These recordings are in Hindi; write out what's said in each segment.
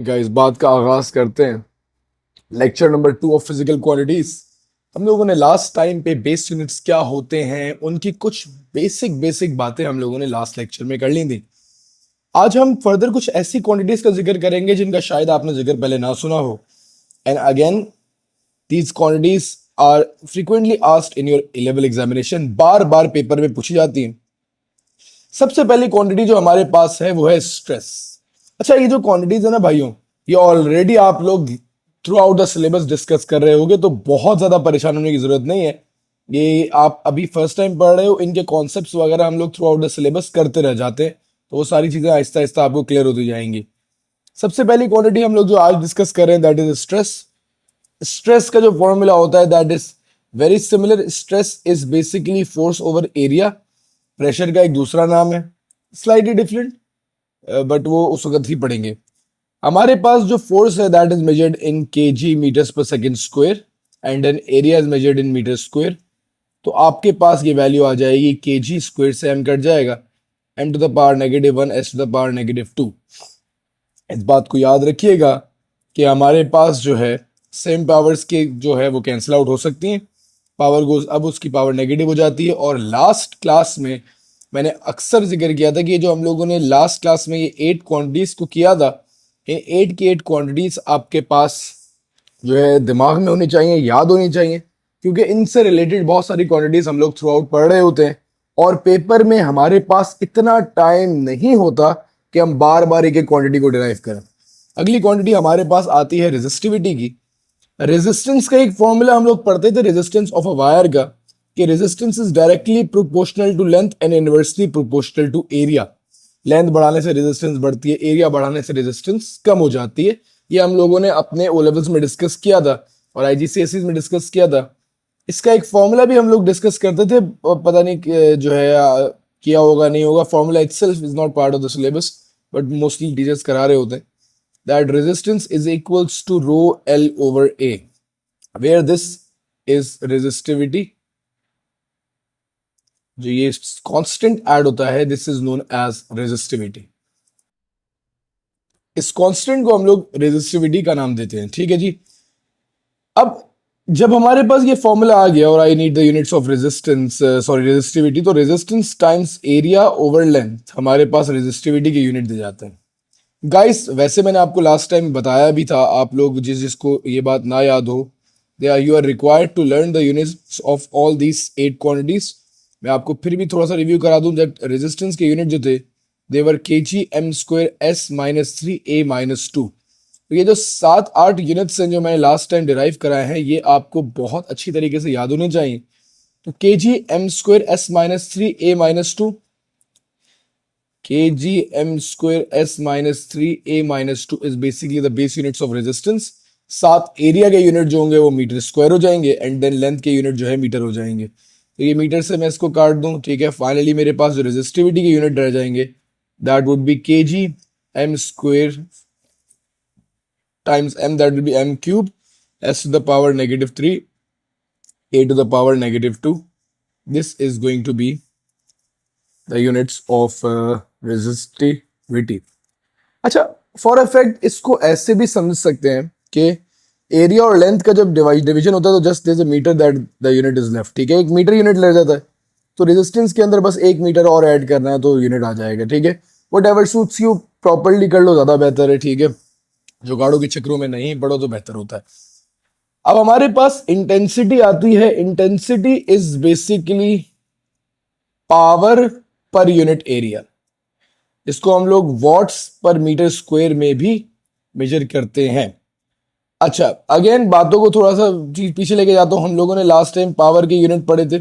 गाइस बात का आगाज करते हैं। Lecture number 2 of physical quantities. हम लोगों ने लास्ट टाइम पे बेस यूनिट्स क्या होते हैं उनकी कुछ बेसिक बेसिक बातें हम लोगों ने लास्ट लेक्चर में कर ली थी। आज हम फर्दर कुछ ऐसी क्वांटिटीज का जिक्र करेंगे जिनका शायद आपने जिक्र पहले ना सुना हो। And again these quantities are frequently asked in your level examination, बार बार पेपर में पूछी जाती हैं। सबसे पहली क्वांटिटी जो हमारे पास है वो है स्ट्रेस। अच्छा, ये जो क्वांटिटीज है ना भाइयों, ये ऑलरेडी आप लोग through out the syllabus discuss कर रहे होगे, तो बहुत ज्यादा परेशान होने की जरूरत नहीं है। ये आप अभी फर्स्ट टाइम पढ़ रहे हो, इनके कॉन्सेप्ट्स वगैरह हम लोग थ्रू आउट द सिलेबस करते रह जाते हैं, तो वो सारी चीजें आहिस्ता आहिस्ता आपको क्लियर होती जाएंगी। सबसे पहली क्वांटिटी हम लोग जो आज डिस्कस कर रहे हैं दैट इज स्ट्रेस। स्ट्रेस का जो फॉर्मूला होता है that is very similar. Stress is basically force over area. Pressure का एक दूसरा नाम है, स्लाइटली डिफरेंट, बट वो उस वक्त ही पढ़ेंगे। हमारे पास जो फोर्स है that is measured in KG meters per second square and an area is measured in meter square. तो आपके पास ये वैल्यू आ जाएगी केजी स्क्वायर से एम कट जाएगा, N to the power -1 S to the power -2। इस बात को याद रखिएगा कि हमारे पास जो है सेम पावर्स के जो है वो कैंसिल आउट हो सकती हैं। पावर गोज, अब उसकी पावर नेगेटिव हो जाती है। और लास्ट क्लास में मैंने अक्सर जिक्र किया था कि ये जो हम लोगों ने लास्ट क्लास में ये 8 क्वांटिटीज को किया था, इन 8 की 8 क्वांटिटीज आपके पास जो है दिमाग में होनी चाहिए, याद होनी चाहिए, क्योंकि इनसे रिलेटेड बहुत सारी क्वांटिटीज हम लोग थ्रू आउट पढ़ रहे होते हैं और पेपर में हमारे पास इतना टाइम नहीं होता कि हम बार बार एक एक क्वांटिटी को डिराइव करें। अगली क्वांटिटी हमारे पास आती है रेजिस्टिविटी की। रेजिस्टेंस का एक फॉर्मूला हम लोग पढ़ते थे रेजिस्टेंस ऑफ अ वायर का, कि resistance is directly proportional to length and inversely proportional to area. Length बढ़ाने से रेजिस्टेंस बढ़ती है, एरिया बढ़ाने से रेजिस्टेंस कम हो जाती है। ये हम लोगों ने अपने ओ लेवल्स में डिस्कस किया था और आईजीसीएसई में डिस्कस किया था। इसका एक फॉर्मूला भी हम लोग डिस्कस करते थे, पता नहीं जो है किया होगा नहीं होगा। Formula itself is not part of the syllabus, but mostly teachers करा रहे होते हैं। That resistance is equals to rho L over A, where this is resistivity। जो ये कांस्टेंट ऐड होता है this is known as resistivity. इस कांस्टेंट को हम लोग रेजिस्टिविटी का नाम देते हैं, ठीक है जी। अब जब हमारे पास ये फॉर्मूला आ गया और I need the units of resistance, sorry resistivity, तो resistance times area over length हमारे पास रेजिस्टिविटी के यूनिट दे जाते हैं। गाइस वैसे मैंने आपको लास्ट टाइम बताया भी था, आप लोग जिसको ये बात ना याद हो, you are required to learn the units of all these 8 quantities. मैं आपको फिर भी थोड़ा सा रिव्यू करा दूं। जब रेजिस्टेंस के यूनिट जो थे देवर KG M square S -3 a -2। तो ये जो 7-8 यूनिट्स हैं जो मैंने लास्ट टाइम डिराइव कराए हैं, ये आपको बहुत अच्छी तरीके से याद होने चाहिए। तो KG M square S -3 a -2, kg m square s -3 a -2 is basically the base units of resistance। साथ एरिया के यूनिट जो होंगे वो मीटर स्क्वायर हो जाएंगे एंड देन लेंथ के यूनिट जो है मीटर हो जाएंगे। तो ये मीटर से मैं इसको काट दूं, ठीक है। फाइनली मेरे पास जो रेजिस्टिविटी के यूनिट रह जाएंगे that would be kg m square times m, that will be m cube s to the power -3 a to the power -2। This is going to be the units of resistivity। अच्छा, फॉर इफेक्ट इसको ऐसे भी समझ सकते हैं कि एरिया और लेंथ का जब डिवीजन होता है तो just there is a metre that the unit is left, ठीक है। 1 मीटर यूनिट लग जाता है, तो रेजिस्टेंस के अंदर बस 1 मीटर और ऐड करना है तो यूनिट आ जाएगा, ठीक है। What ever suits you, properly कर लो ज़्यादा बेहतर है, ठीक है। जुगाड़ों के चक्रों में नहीं पढ़ो तो बेहतर होता है। अब हमारे पास इंटेंसिटी आती है। Intensity is basically power per unit area. इसको हम लोग वॉट्स पर मीटर स्क्वायर में भी मेजर करते हैं। अच्छा, अगेन बातों को थोड़ा सा पीछे लेके जाता हूं। हम लोगों ने लास्ट टाइम पावर के यूनिट पढ़े थे।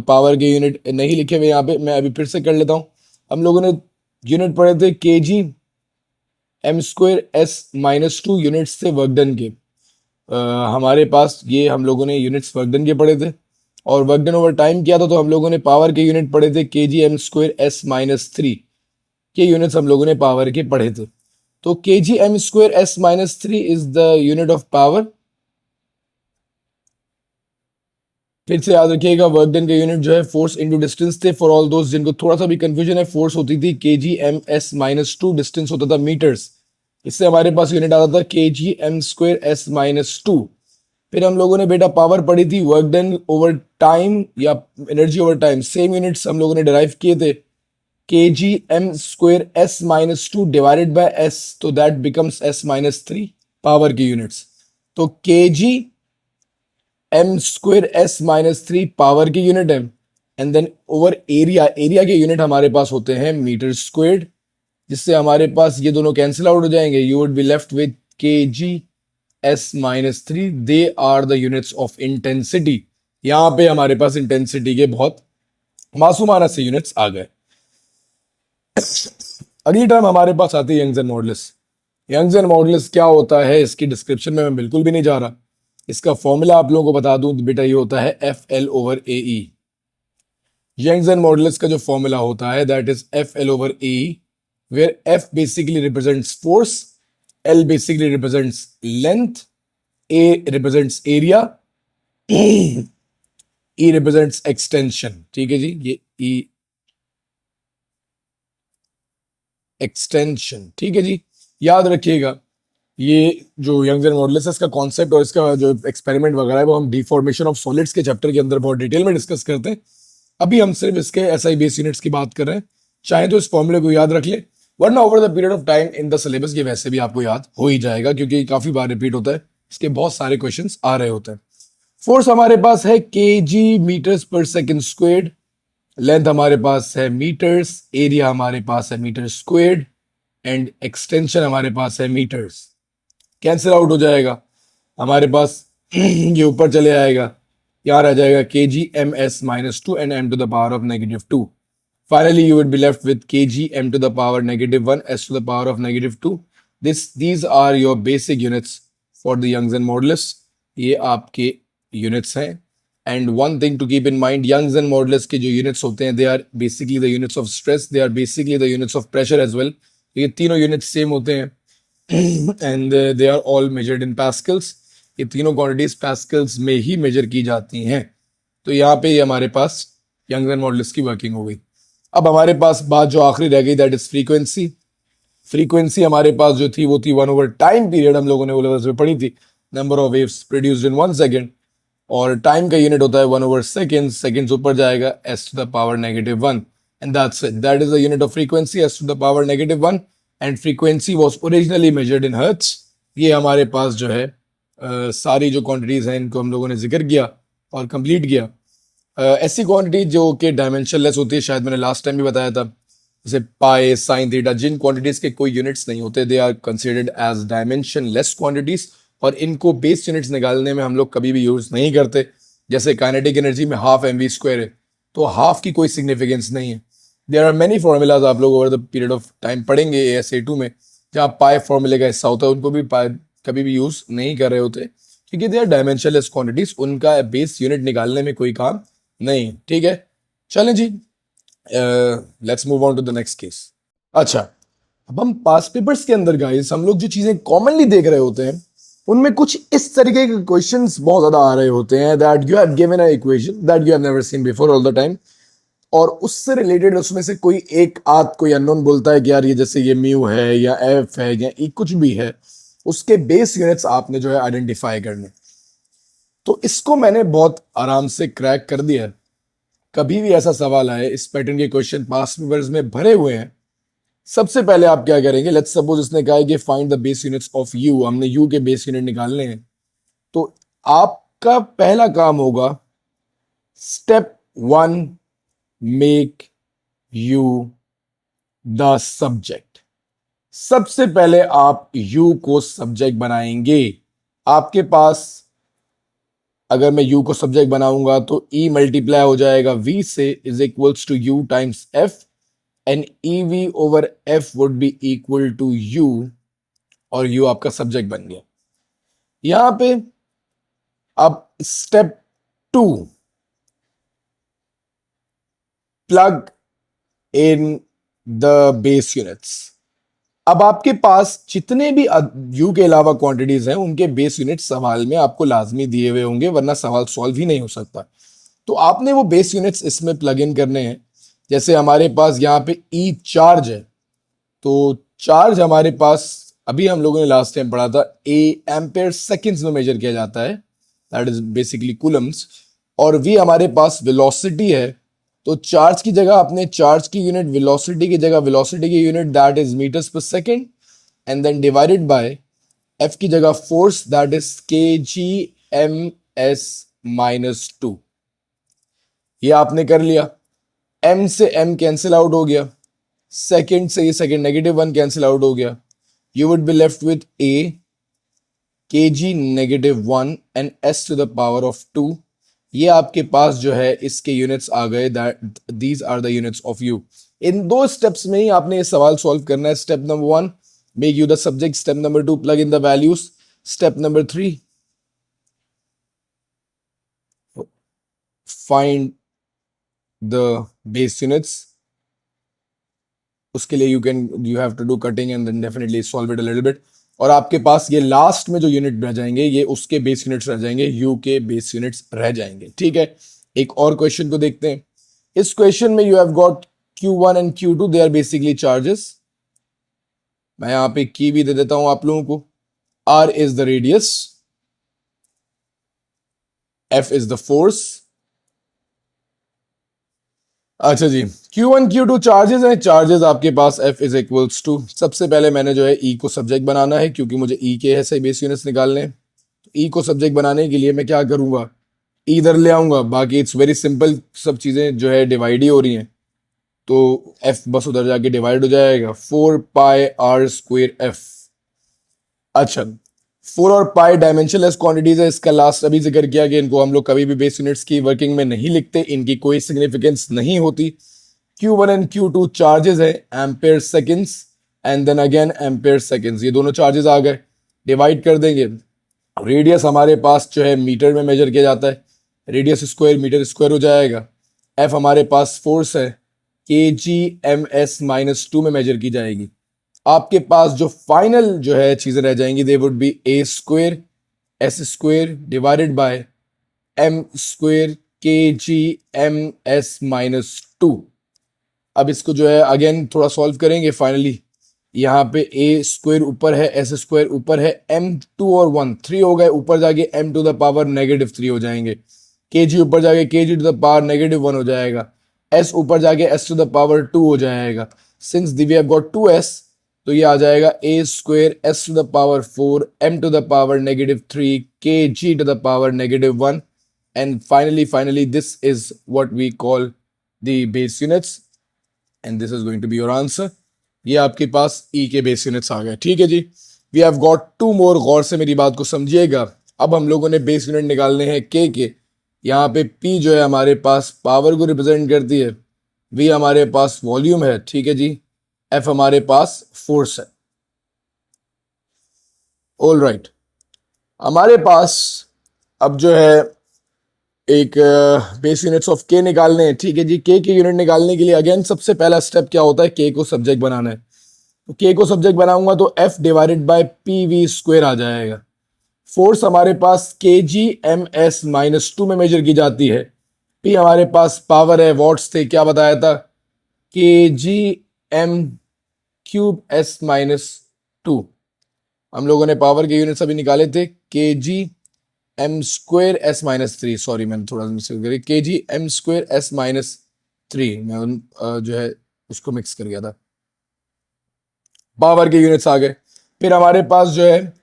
पावर के यूनिट नहीं लिखे हुए यहाँ पे, मैं अभी फिर से कर लेता हूं। हम लोगों ने यूनिट पढ़े थे KG M square S -2 units थे वर्क डन के। हमारे पास ये हम लोगों ने यूनिट्स वर्क डन के पढ़े थे और वर्क डन ओवर टाइम किया था, तो हम लोगों ने पावर के यूनिट पढ़े थे केजी एम स्क्वायर एस -3 के यूनिट्स हम लोगों ने पावर के पढ़े थे। तो KG M square S -3 is the unit of power. फिर से याद रखिएगा वर्क डन के यूनिट जो है फोर्स इनटू डिस्टेंस थे। फॉर ऑल दोस्त जिनको थोड़ा सा भी कंफ्यूजन है, फोर्स होती थी केजी एम एस -2, डिस्टेंस होता था मीटर्स। इससे हमारे पास यूनिट आता था kg m²s-2। फिर हम लोगों ने बेटा पावर पढ़ी थी वर्क डन ओवर टाइम या energy over time, same units हम लोगों ने डिराइव किए थे, kg m²s-2 divided by s, तो दैट बिकम्स s-3 पावर की यूनिट्स। तो kg m²s-3 पावर की यूनिट है, and then over area, area के यूनिट हमारे पास होते हैं मीटर स्क्वेयर्ड, जिससे हमारे पास ये दोनों कैंसिल आउट हो जाएंगे। You would be left with kg s-3, they are the units of intensity. यहां पे हमारे पास इंटेंसिटी के बहुत मासूमाना से यूनिट्स आ गए। अगली टर्म हमारे पास आती है Young's and modulus. Young's and modulus क्या होता है इसकी डिस्क्रिप्शन में मैं बिल्कुल भी नहीं जा रहा। इसका फॉर्मूला आप लोगों को बता दूं तो बेटा ये होता है FL/AE। यंग्स एंड मॉडुलस का जो फॉर्मूला होता है that is FL/AE, where F basically represents force, L basically represents length, A represents area, E represents extension। ठीक है जी, ये E एक्सटेंशन, ठीक है जी, याद रखिएगा। ये जो यंग्स एंड मॉडुलस है इसका कॉन्सेप्ट और इसका जो एक्सपेरिमेंट वगैरह है वो हम डिफॉर्मेशन ऑफ सॉलिड्स के चैप्टर के अंदर बहुत डिटेल में डिस्कस करते हैं। अभी हम सिर्फ इसके एसआई बेस यूनिट्स की बात कर रहे हैं। चाहे तो इस फॉर्मूले को याद रख ले, वरना over the period of time in the syllabus ये वैसे भी आपको याद हो ही जाएगा, क्योंकि काफी बार रिपीट होता है, इसके बहुत सारे क्वेश्चंस आ रहे होते हैं। फोर्स हमारे पास है kg metres per second squared, length हमारे पास है मीटर्स, एरिया हमारे पास है मीटर स्क्वेयर्ड, एंड एक्सटेंशन हमारे पास है मीटर्स। कैंसिल आउट हो जाएगा हमारे पास ये ऊपर चले आएगा, यहाँ रह जाएगा kg m(s-2) and m to the power of -2। Finally, you would be left with kg m to the power -1 s to the power of -2। These are your basic units for the Young's and modulus। ये आपके units हैं। And one thing to keep in mind, Young's and modulus के जो units होते हैं, they are basically the units of stress, they are basically the units of pressure as well। ये तीनों units same होते हैं and they are all measured in pascals। ये तीनों quantities pascals में ही measure की जाती हैं। तो यहाँ पे ये हमारे पास Young's and modulus की वर्किंग हो गई। अब हमारे पास बात जो आखिरी रह गई दैट इज फ्रीक्वेंसी। फ्रीक्वेंसी हमारे पास जो थी वो थी 1/टाइम पीरियड, हम लोगों ने वो लेवल्स में पढ़ी थी, number of waves produced in 1 second, और टाइम का यूनिट होता है 1/सेकेंड, सेकेंड्स ऊपर जाएगा s to the power -1, and that's it, that is the unit of frequency, s to the power -1, and frequency was originally measured in hertz. ये हमारे पास जो है सारी जो क्वांटिटीज हैं इनको हम लोगों ने जिक्र किया और कंप्लीट किया। ऐसी क्वांटिटी जो कि डायमेंशन लेस होती है, शायद मैंने लास्ट टाइम भी बताया था, जैसे पाई, साइन, थीटा, जिन क्वांटिटीज के कोई यूनिट्स नहीं होते, they are considered as dimension less quantities, और इनको बेस यूनिट्स निकालने में हम लोग कभी भी यूज नहीं करते। जैसे काइनेटिक एनर्जी में हाफ mv² है, तो हाफ की कोई सिग्निफिकेंस नहीं है। देयर आर मेनी फॉर्मूलाज आप लोग over the period of time पढ़ेंगे AS/A2 में, जहाँ पाई फॉर्मूले का हिस्सा होता है, उनको भी पाई कभी भी यूज नहीं कर रहे होते, क्योंकि they are dimension less quantities, उनका बेस यूनिट निकालने में कोई काम नहीं। ठीक है, चलें जी, let's move on to the next case. अच्छा, अब हम पास पेपर्स के अंदर गाइस हम लोग जो चीजें कॉमनली देख रहे होते हैं उनमें कुछ इस तरीके के क्वेश्चंस बहुत ज्यादा आ रहे होते हैं, that you have given a equation that you have never seen before all the time, और उससे रिलेटेड उसमें से कोई एक आध कोई अननोन बोलता है कि यार ये जैसे ये म्यू है या एफ है या ई कुछ भी है, उसके बेस यूनिट्स आपने जो है आइडेंटिफाई करने। तो इसको मैंने बहुत आराम से क्रैक कर दिया है। कभी भी ऐसा सवाल आए, इस पैटर्न के क्वेश्चन पास पेपर्स में भरे हुए हैं, सबसे पहले आप क्या करेंगे, लेट्स सपोज इसने कहा है कि find the base units of you, हमने यू के बेस यूनिट निकालने हैं, तो आपका पहला काम होगा step 1, make you the subject. सबसे पहले आप यू को सब्जेक्ट बनाएंगे। आपके पास अगर मैं u को सब्जेक्ट बनाऊंगा तो e मल्टीप्लाई हो जाएगा v से, is equals to u times f, and ev over f would be equal to u, और u आपका सब्जेक्ट बन गया। यहां पे अब step 2, plug in the base units. अब आपके पास जितने भी यू के अलावा क्वांटिटीज हैं उनके बेस यूनिट सवाल में आपको लाजमी दिए हुए होंगे, वरना सवाल सॉल्व ही नहीं हो सकता। तो आपने वो बेस यूनिट्स इसमें प्लग इन करने हैं। जैसे हमारे पास यहाँ पे ई चार्ज है, तो चार्ज हमारे पास अभी हम लोगों ने लास्ट टाइम पढ़ा था ए एम्पेयर सेकेंड्स में मेजर किया जाता है, दैट इज बेसिकली कूलम्स, और वी हमारे पास वेलोसिटी है। तो चार्ज की जगह अपने चार्ज की यूनिट, वेलोसिटी की जगह वेलोसिटी की unit that is metres per second, and then divided by F की जगह force that is K G M S minus two. ये आपने कर लिया। एम से एम कैंसिल आउट हो गया, सेकेंड से ये सेकेंड -1 कैंसिल आउट हो गया। You would be left with a K G -1 and S to the power of 2। ये आपके पास जो है इसके यूनिट्स आ गए, that these are the units of U. इन दो स्टेप्स में ही आपने ये सवाल सॉल्व करना है। Step number 1 make you the subject, step number 2 plug in the values, step number 3 find the base units. उसके लिए you have to do cutting and then definitely solve it a little bit. और आपके पास ये लास्ट में जो यूनिट रह जाएंगे ये उसके बेस यूनिट्स रह जाएंगे, यू के बेस यूनिट्स रह जाएंगे। ठीक है, एक और क्वेश्चन को देखते हैं। इस क्वेश्चन में you have got Q1 and Q2, they are basically charges. मैं यहां पे की भी दे देता हूं आप लोगों को। R is the radius, F is the force. अच्छा जी, Q1 Q2 चार्जेस हैं। चार्जेस आपके पास F इज इक्वल्स टू, सबसे पहले मैंने जो है E को सब्जेक्ट बनाना है क्योंकि मुझे E के ऐसे बेस यूनिट्स निकालने हैं। E को सब्जेक्ट बनाने के लिए मैं क्या करूंगा, इधर ले आऊंगा। बाकी इट्स वेरी सिंपल, सब चीजें जो है डिवाइड ही हो रही हैं, तो F बस उधर जाके डिवाइड हो जाएगा, 4 पाई आर स्क्वेयर F। अच्छा, 4 और पाई डायमेंशनलेस क्वांटिटीज है, इसका लास्ट अभी जिक्र किया कि इनको हम लोग कभी भी बेस यूनिट्स की वर्किंग में नहीं लिखते, इनकी कोई सिग्निफिकेंस नहीं होती। Q1 एंड Q2 चार्जेस है ampere seconds and then again ampere seconds, ये दोनों चार्जेस आ गए। डिवाइड कर देंगे, रेडियस हमारे पास जो है मीटर में मेजर किया जाता है, रेडियस स्क्वायर मीटर स्क्वायर हो जाएगा। F हमारे पास फोर्स है, के जी एम एस -2 में मेजर की जाएगी। आपके पास जो फाइनल जो है चीजें रह जाएंगी, they would be A square S square divided by M square K G M S -2। अब इसको जो है अगेन थोड़ा सॉल्व करेंगे। फाइनली यहाँ पे ए स्क्वायर ऊपर है, एस स्क्वायर ऊपर है, m2 और 1 3 हो गए, ऊपर जाके m टू द पावर -3 हो जाएंगे। के जी ऊपर जाके के जी टू द पावर -1 हो जाएगा, s ऊपर जाके s टू द पावर 2 हो जाएगा। Since we have got 2s, तो ये आ जाएगा A square S to the power 4 m to the power -3 K G to the power -1, and finally this is what we call the base units, and this is going to be your answer. ये आपके पास ई के बेस यूनिट्स आ गए। ठीक है जी, वी हैव गॉट 2 मोर, गौर से मेरी बात को समझिएगा। अब हम लोगों ने बेस यूनिट निकालने हैं के। यहाँ पे पी जो है हमारे पास पावर को रिप्रेजेंट करती है, वी हमारे पास वॉल्यूम है, ठीक है जी, एफ हमारे पास फोर्स है। ऑल राइट, हमारे पास अब जो है एक बेस यूनिट्स ऑफ के निकालने हैं। ठीक है जी, के यूनिट निकालने के लिए अगेन सबसे पहला स्टेप क्या होता है, के को सब्जेक्ट बनाना है। तो के को सब्जेक्ट बनाऊंगा तो F divided by P V square आ जाएगा। फोर्स हमारे पास के जी एम एस -2 में मेजर की जाती है। पी हमारे पास पावर है, वॉट्स थे, क्या बताया था, के जी एम क्यूब एस -2। हम लोगों ने पावर के यूनिट्स अभी निकाले थे, K G M square S -3, sorry मैंने थोड़ा मिस्टेक करी, के जी एम स्क्वेयर एस -3, मैं जो है उसको मिक्स कर गया था। पावर के यूनिट्स आ गए। फिर हमारे पास जो है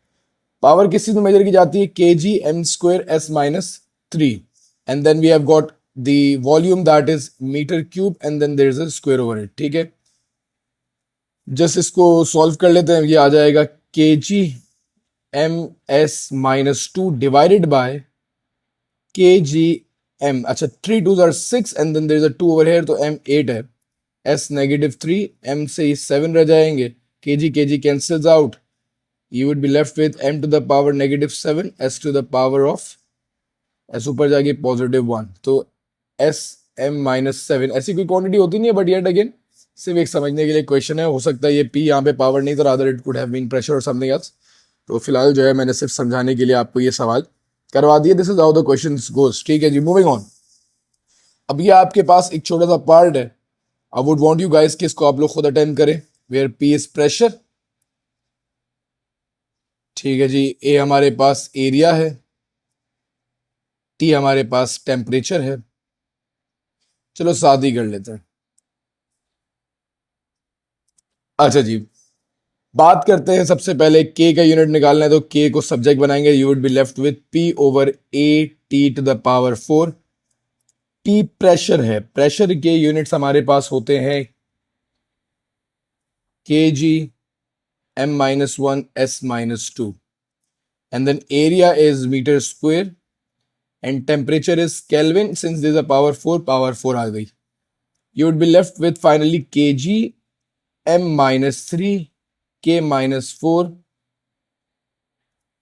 पावर किस चीज में मेजर की जाती है, K G M square S -3, and then we have got the volume that is metre cube and then there is a square over it. ठीक है, जस्ट इसको सॉल्व कर लेते हैं। ये आ जाएगा K G M S -2 divided by K G M, अच्छा 3 2s are 6 and then there is a 2 over here, तो m 8 है, s -3, m से 7 रह जाएंगे, K G cancels out, you would be left with m to the power -7 s to the power of s ऊपर जाके +1, तो s m -7 ऐसी कोई क्वांटिटी होती नहीं है, बट येट अगेन सिर्फ एक समझने के लिए क्वेश्चन है। हो सकता है ये p यहाँ पे पावर नहीं तो rather it could have been pressure और समथिंग एल्स। तो फिलहाल जो है मैंने सिर्फ समझाने के लिए आपको ये सवाल करवा दिया। This is how the questions goes. ठीक है जी, मूविंग ऑन। अब ये आपके पास एक छोटा सा पार्ट है, I would want you guys कि इसको आप लोग खुद अटेम्प्ट करें, वेयर p इज प्रेशर ठीक है जी, ए हमारे पास एरिया है, टी हमारे पास टेम्परेचर है। चलो सादी कर लेते हैं। अच्छा जी, बात करते हैं सबसे पहले के का यूनिट निकालना है, तो के को सब्जेक्ट बनाएंगे। You would be left with P over A T to the power 4। T pressure है, प्रेशर के यूनिट्स हमारे पास होते हैं के जी m-1 s-2, and then area is meter square and temperature is Kelvin. Since there's a power 4 आ गई, you would be left with finally kg m-3 k-4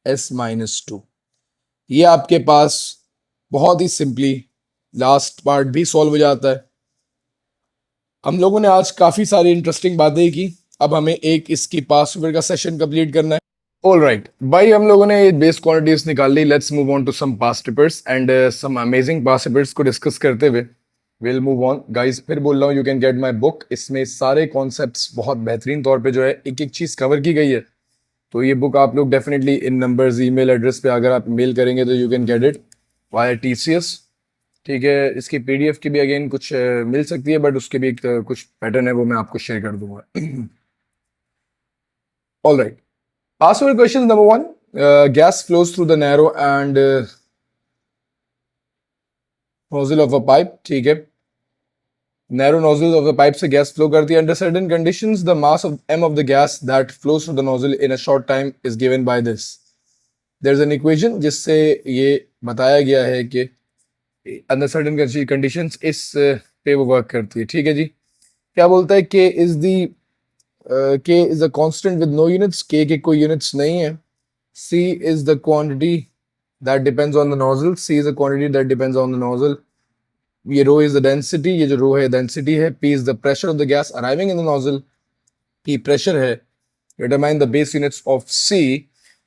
s-2। ये आपके पास बहुत ही सिंपली लास्ट पार्ट भी सॉल्व हो जाता है। हम लोगों ने आज काफी सारी इंटरेस्टिंग बातें की, अब हमें एक इसकी पास ओवर का सेशन कंप्लीट करना है। ऑल राइट भाई, हम लोगों ने बेस क्वांटिटीज निकाल ली। Let's move on to some past papers and some amazing past papers को डिस्कस करते हुए विल मूव ऑन। गाइस फिर बोल रहा हूँ, you can get my book. इसमें सारे कॉन्सेप्ट्स बहुत बेहतरीन तौर पे जो है एक एक चीज कवर की गई है। तो ये बुक आप लोग definitely in numbers email address पे अगर आप मेल करेंगे तो you can get it via TCS। ठीक है, इसकी PDF की भी अगेन कुछ मिल सकती है, बट उसके भी एक कुछ पैटर्न है, वो मैं आपको शेयर कर दूंगा। All right, past over question number 1, gas flows through the narrow and nozzle of a pipe। ठीक है, narrow nozzle of the pipe से gas flow करती है। Under certain conditions the mass of m of the gas that flows through the nozzle in a short time is given by this। there is an equation जिससे ये बताया गया है कि under certain conditions इस पे वो वर्क करती है। ठीक है जी, क्या बोलता है k is the k is a constant with no units। k के कोई units नहीं है। C is the quantity that depends on the nozzle। C is the quantity that depends on the nozzle। ये rho is the density, ये जो rho है density है। P is the pressure of the gas arriving in the nozzle। P pressure है। Determine the base units of C।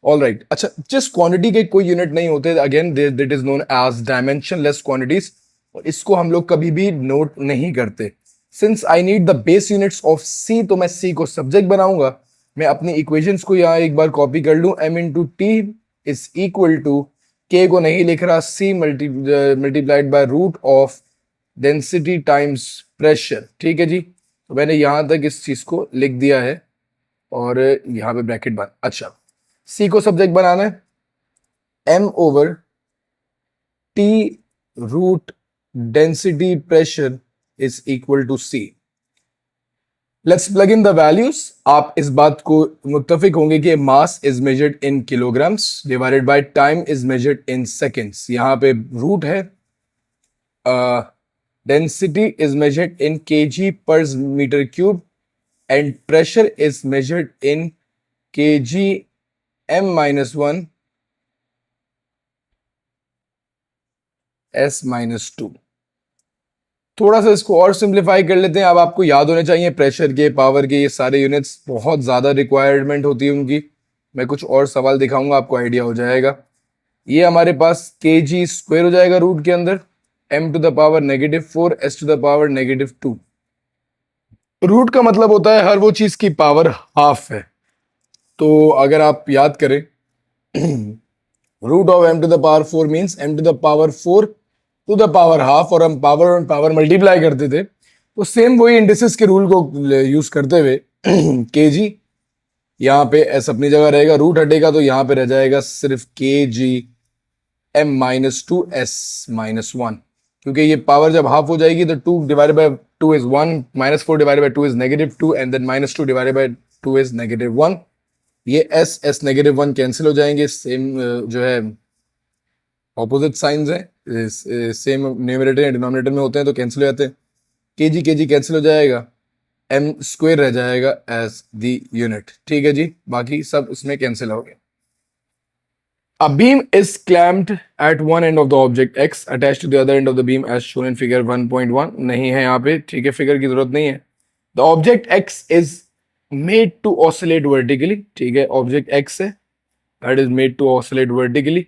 All right, अच्छा, जिस क्वांटिटी के कोई यूनिट नहीं होते, again that is known as dimensionless quantities, और इसको हम लोग कभी भी नोट नहीं करते। Since I need the base units of C, तो मैं C को सब्जेक्ट बनाऊंगा। मैं अपनी इक्वेशंस को यहाँ एक बार कॉपी कर लूं। m into T is equal to, K को नहीं लिख रहा, C multiplied by root of density times pressure. ठीक है जी, तो मैंने यहां तक इस चीज को लिख दिया है और यहाँ पे ब्रैकेट बन। अच्छा, C को सब्जेक्ट बनाना है। m over T root density pressure is equal to C। Let's plug in the values। आप इस बात को मुत्तफिक होंगे कि mass is measured in kilograms divided by time is measured in seconds। यहाँ पे रूट है, density is measured in kg per meter cube and pressure is measured in kg m-1 s-2। थोड़ा सा इसको और सिंप्लीफाई कर लेते हैं। अब आपको याद होने चाहिए प्रेशर के, पावर के, ये सारे यूनिट्स बहुत ज़्यादा रिक्वायरमेंट होती है उनकी। मैं कुछ और सवाल दिखाऊंगा, आपको आइडिया हो जाएगा। ये हमारे पास kg² हो जाएगा रूट के अंदर, m to the power -4 s to the power -2। Root का मतलब होता है हर वो चीज की पावर हाफ है। तो अगर आप याद करें, root of m to the power 4 means m to the power 4 to the power half, और हम पावर मल्टीप्लाई करते थे। तो सेम वही इंडिसेस के रूल को यूज करते हुए के जी, यहाँ पे एस अपनी जगह रहेगा, रूट हटेगा तो यहाँ पे रह जाएगा सिर्फ के जी m-2 s-1। क्योंकि ये पावर जब हाफ हो जाएगी तो 2 divided by 2 is 1, -4 divided by 2 is -2 and then -2 divided by 2 is -1। ये s -1 कैंसिल हो जाएंगे। सेम जो है ऑपोजिट साइंस है, सेम न्यूमरेटर या डिनोमिनेटर में होते हैं तो कैंसिल हो जाते हैं। के जी कैंसिल हो जाएगा, m² रह जाएगा एज द यूनिट। ठीक है जी, बाकी सब उसमें कैंसिल हो गया। A beam is clamped at one end of the object X attached to the other end of the beam as shown in figure 1.1। नहीं है यहाँ पे, ठीक है, फिगर की जरूरत नहीं है। The object X is made to oscillate vertically। ठीक है, object X है, that is made to oscillate vertically।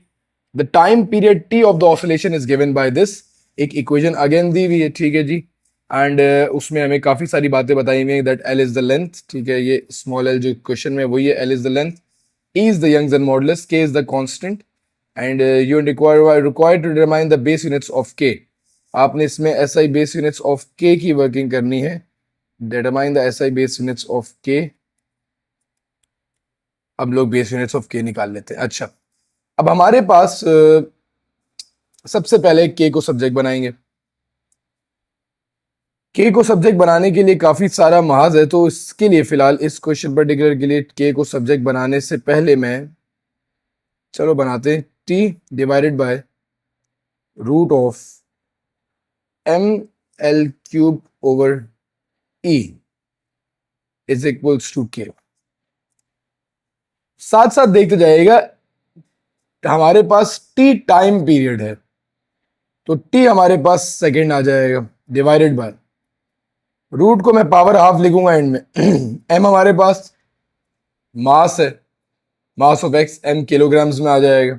The time period T of the oscillation is given by this। एक इक्वेशन अगेन दी हुई है, ठीक है जी, एंड उसमें हमें काफी सारी बातें बताई हुई है। That L is the length। ठीक है, ये स्मॉल l जो क्वेश्चन में वही है, L is the length। E is the Young's modulus, K is the constant, and you required to determine the base units of K. आपने इसमें SI base units of K की वर्किंग करनी है. Determine the SI base units of K. अब लोग बेस यूनिट्स ऑफ K निकाल लेते हैं. अच्छा, अब हमारे पास सबसे पहले K को सब्जेक्ट बनाएंगे. K को सब्जेक्ट बनाने के लिए काफी सारा महाज है, तो इसके लिए फिलहाल इस क्वेश्चन पर्टिकुलर के लिए K को सब्जेक्ट बनाने से पहले चलो बनाते हैं. T divided by root of ml cube over E is equals to K. साथ साथ देखते जाइएगा, हमारे पास T टाइम पीरियड है, तो T हमारे पास सेकेंड आ जाएगा, डिवाइडेड बाय रूट को मैं पावर हाफ लिखूंगा एंड में. m हमारे पास मास है, mass of x m kilograms में आ जाएगा.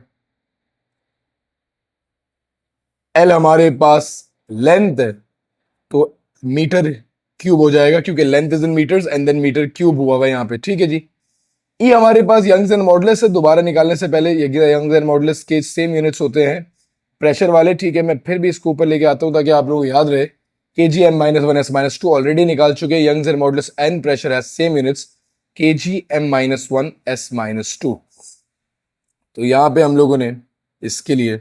l हमारे पास लेंथ है, तो मीटर क्यूब हो जाएगा, क्योंकि length is in metres and then metre cube हुआ हुआ यहाँ पे. ठीक है जी. E हमारे पास यंग्स एंड मॉडुलस है. दोबारा निकालने से पहले यंग्स एंड मॉडुलस के सेम यूनिट्स होते हैं प्रेशर वाले. ठीक है, मैं फिर भी इसको ऊपर लेके आता हूँ ताकि आप लोगों को याद रहे. kg m-1s-2 ऑलरेडी निकाल चुके हैं. Young's and modulus and pressure has same units kg m-1s-2. तो यहाँ पे हम लोगों ने इसके लिए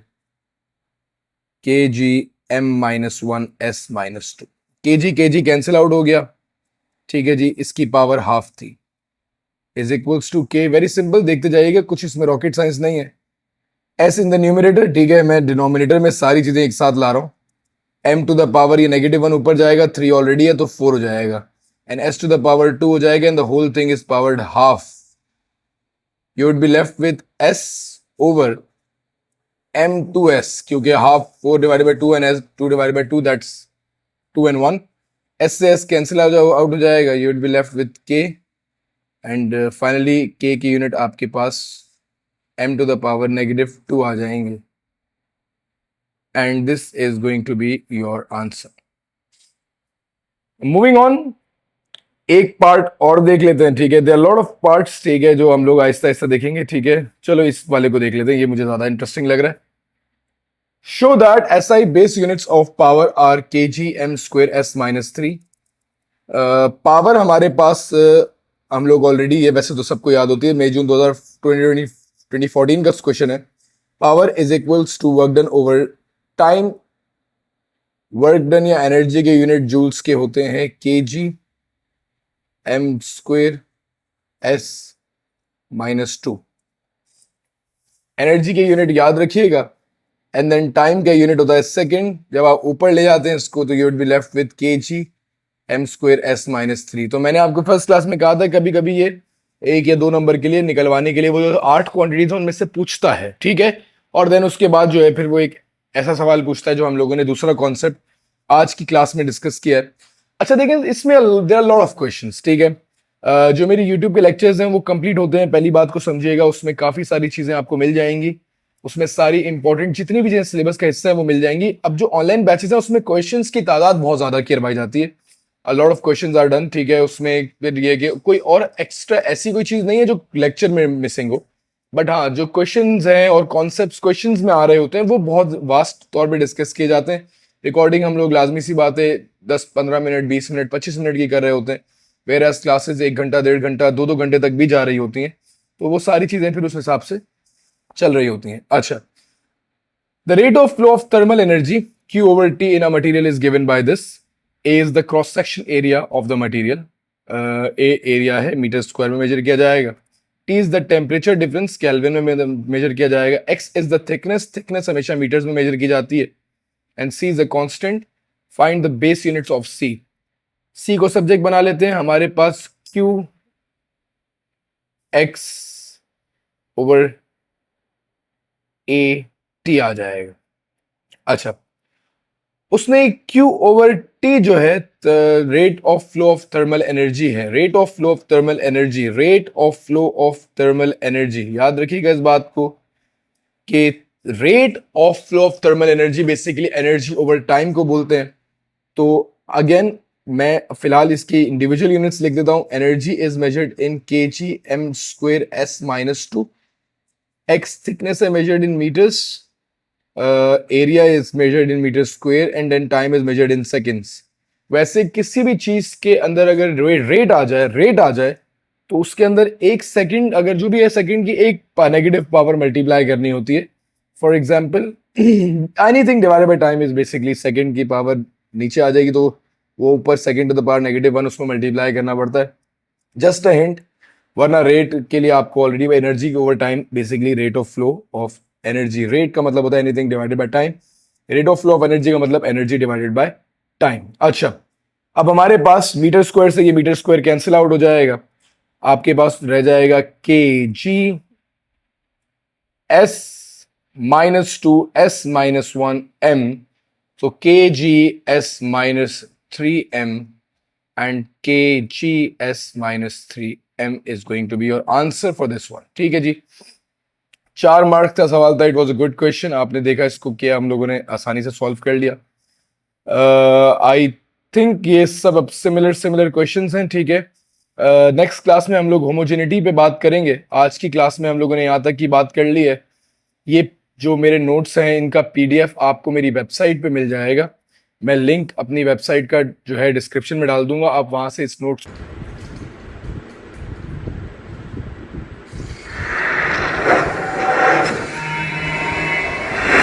kg m-1s-2, kg cancel out हो गया. ठीक है जी, इसकी पावर हाफ थी, is equals to K. Very simple, देखते जाइएगा, कुछ इसमें रॉकेट साइंस नहीं है. S in the numerator. ठीक है, मैं डिनोमिनेटर में सारी चीजें एक साथ ला रहा हूं. m टू द पावर, ये -1 ऊपर जाएगा, 3 ऑलरेडी है तो 4 हो जाएगा, and s to the power 2 हो जाएगा, and the whole thing is powered half. You would be left with s over m2s, क्योंकि half 4 divided by 2 and s 2 divided by 2, that's 2 and 1. s से s कैंसिल आउट हो जाएगा. You would be left with k, and finally K की यूनिट आपके पास m टू द पावर -2 आ जाएंगे, and this is going to be your answer. Moving on, एक पार्ट और देख लेते हैं. ठीक है, there are lot of parts. ठीक है, जो हम लोग आहिस्ता आहिस्ता देखेंगे. ठीक है, चलो इस वाले को देख लेते हैं, ये मुझे ज्यादा इंटरेस्टिंग लग रहा है. Show that SI base units of power are kg m²s-3. Power हमारे पास हम लोग ऑलरेडी, ये वैसे तो सबको याद होती है, मई जून 2014 का क्वेश्चन है. Power is equals to work done over time. Work done या एनर्जी के यूनिट जूल्स के होते हैं kg m²s-2. एनर्जी के यूनिट याद रखिएगा, एंड देन टाइम का यूनिट होता है सेकंड. जब आप ऊपर ले जाते हैं इसको, तो you would be left with kg m²s-3. तो मैंने आपको फर्स्ट क्लास में कहा था, कभी कभी ये 1 या 2 नंबर के लिए निकलवाने के लिए वो जो 8 क्वांटिटीज उनमें से पूछता है. ठीक है, और देन उसके बाद जो है फिर वो एक ऐसा सवाल पूछता है जो हम लोगों ने दूसरा कॉन्सेप्ट आज की क्लास में डिस्कस किया है. अच्छा देखें, इसमें there are lot of questions. ठीक है, जो मेरी यूट्यूब के लेक्चर्स हैं वो कंप्लीट होते हैं, पहली बात को समझिएगा, उसमें काफी सारी चीजें आपको मिल जाएंगी. उसमें सारी इंपॉर्टेंट जितनी भी चीजें सिलेबस का हिस्सा है वो मिल जाएंगी. अब जो ऑनलाइन बैचेस है उसमें क्वेश्चंस की तादाद बहुत ज्यादा करवाई जाती है. A lot of questions are done. ठीक है, उसमें फिर ये कि कोई और एक्स्ट्रा ऐसी कोई चीज नहीं है जो लेक्चर में मिसिंग हो, बट हाँ, जो क्वेश्चंस हैं और कॉन्सेप्ट्स क्वेश्चंस में आ रहे होते हैं वो बहुत वास्ट तौर पे डिस्कस किए जाते हैं. रिकॉर्डिंग हम लोग लाजमी सी बात है 10-15 मिनट, 20 मिनट, 25 मिनट की कर रहे होते हैं, वेयर एज क्लासेस 1 घंटा, 1.5 घंटा, 2-2 घंटे तक भी जा रही होती हैं. तो वो सारी चीजें फिर उस हिसाब से चल रही होती हैं. अच्छा, the rate of flow of thermal energy Q over T in a material is given by this. A is the cross section area of the material. A area है, मीटर स्क्वायर में मेजर किया जाएगा. T is the temperature difference, kelvin में मेजर किया जाएगा. X is the thickness, thickness हमेशा मीटर्स में मेजर की जाती है. And C is the constant. Find the base units of C. C को सब्जेक्ट बना लेते हैं. हमारे पास Q X over A T आ जाएगा. अच्छा, उसने Q over T जो है rate of flow of thermal energy है. Rate of flow of thermal energy, rate of flow of thermal energy, याद रखिएगा इस बात को कि rate of flow of thermal energy basically energy over time को बोलते हैं. तो अगेन मैं फिलहाल इसकी इंडिविजुअल यूनिट्स लिख देता हूं। Energy is measured in kg m square s minus 2. X thickness is measured in meters. Area is measured in meters square and then time is measured in seconds. वैसे किसी भी चीज के अंदर अगर रेट आ जाए तो उसके अंदर एक सेकंड, अगर जो भी है सेकंड की एक नेगेटिव पावर मल्टीप्लाई करनी होती है। For example anything divided by time is basically second की पावर नीचे आ जाएगी तो वो ऊपर सेकंड टू द पावर -1 उसमें मल्टीप्लाई करना पड़ता है। जस्ट अ हिंट, वरना रेट के लिए आपको ऑलरेडी एनर्जी के over time basically rate of flow of energy. Rate का मतलब होता है anything divided by time, rate of flow of energy का मतलब एनर्जी डिवाइडेड बाय टाइम। अच्छा, अब हमारे पास मीटर स्क्वायर से ये मीटर स्क्वायर कैंसिल आउट हो जाएगा, आपके पास रह जाएगा kg s -2 s -1 m, so kg s -3m and kg s -3m is going to be your answer for this one। ठीक है जी, 4 मार्क्स का सवाल था। It was a good question, आपने देखा इसको किया हम लोगों ने आसानी से सॉल्व कर लिया। आई थिंक ये सब अब सिमिलर क्वेश्चंस हैं। ठीक है, नेक्स्ट क्लास में हम लोग होमोजेनिटी पे बात करेंगे। आज की क्लास में हम लोगों ने यहाँ तक की बात कर ली है। ये जो मेरे नोट्स हैं इनका PDF आपको मेरी वेबसाइट पे मिल जाएगा। मैं लिंक अपनी वेबसाइट का जो है डिस्क्रिप्शन में डाल दूंगा, आप वहाँ से इस नोट्स